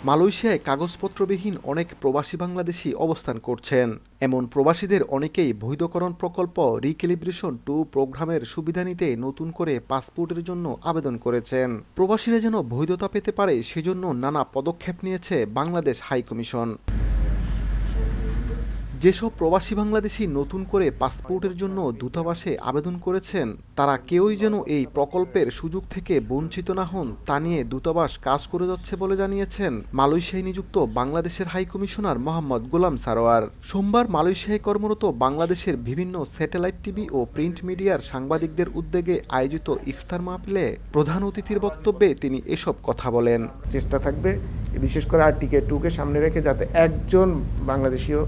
মালয়েশিয়ায় কাগজপত্রবিহীন অনেক প্রবাসী বাংলাদেশি অবস্থান করছেন। এমন প্রবাসীদের অনেকেই বৈধকরণ প্রকল্প রিক্যালিব্রেশন 2 প্রোগ্রামের সুবিধা নিতে নতুন করে পাসপোর্টের জন্য আবেদন করেছেন। প্রবাসীরা যেন বৈধতা পেতে পারে সেজন্য নানা পদক্ষেপ নিয়েছে বাংলাদেশ হাইকমিশন। যেসব প্রবাসী বাংলাদেশি নতুন করে পাসপোর্টের জন্য দূতাবাসে আবেদন করেছেন তারা কেউই যেন এই প্রকল্পের সুযোগ থেকে বঞ্চিত না হন তা নিয়ে দূতাবাস কাজ করে যাচ্ছে বলে জানিয়েছেন মালয়েশিয়ায় নিযুক্ত বাংলাদেশের হাইকমিশনার মোহাম্মদ গোলাম সারোয়ার। সোমবার মালয়েশিয়ায় কর্মরত বাংলাদেশের বিভিন্ন স্যাটেলাইট টিভি ও প্রিন্ট মিডিয়ার সাংবাদিকদের উদ্যোগে আয়োজিত ইফতার মাহফিলে প্রধান অতিথির বক্তব্যে তিনি এসব কথা বলেন। চেষ্টা থাকবে বিশেষ করে আরটিকে 2কে সামনে রেখে যাতে একজন বাংলাদেশীয়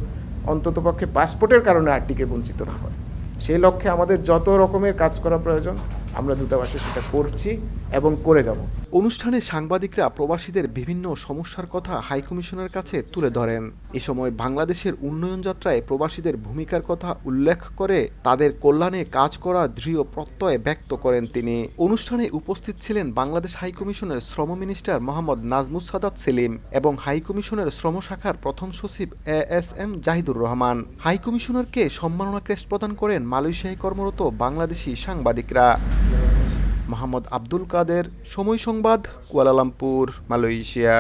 অন্ততপক্ষে পাসপোর্টের কারণে আরটিকে বঞ্চিত না হয়, সেই লক্ষ্যে আমাদের যত রকমের কাজ করা প্রয়োজন আমরা দূতাবাসে সেটা করছি এবং করে যাব। অনুষ্ঠানে সাংবাদিকরা প্রবাসীদের বিভিন্ন সমস্যার কথা হাইকমিশনের কাছে তুলে ধরেন। এ সময় বাংলাদেশের উন্নয়ন যাত্রায় প্রবাসীদের ভূমিকার কথা উল্লেখ করে তাদের কল্যাণে কাজ করার দৃঢ় প্রত্যয় ব্যক্ত করেন তিনি। অনুষ্ঠানে উপস্থিত ছিলেন বাংলাদেশ হাইকমিশনের শ্রম মিনিস্টার মোহাম্মদ নাজমুস সাদাত সেলিম এবং হাইকমিশনের শ্রম শাখার প্রথম সচিব ASM জাহিদুর রহমান। হাইকমিশনারকে সম্মাননা ক্রেস্ট প্রদান করেন মালয়েশিয়ায় কর্মরত বাংলাদেশি সাংবাদিকরা। মোহাম্মদ আব্দুল কাদের, সময় সংবাদ, কুয়ালালামপুর, মালয়েশিয়া।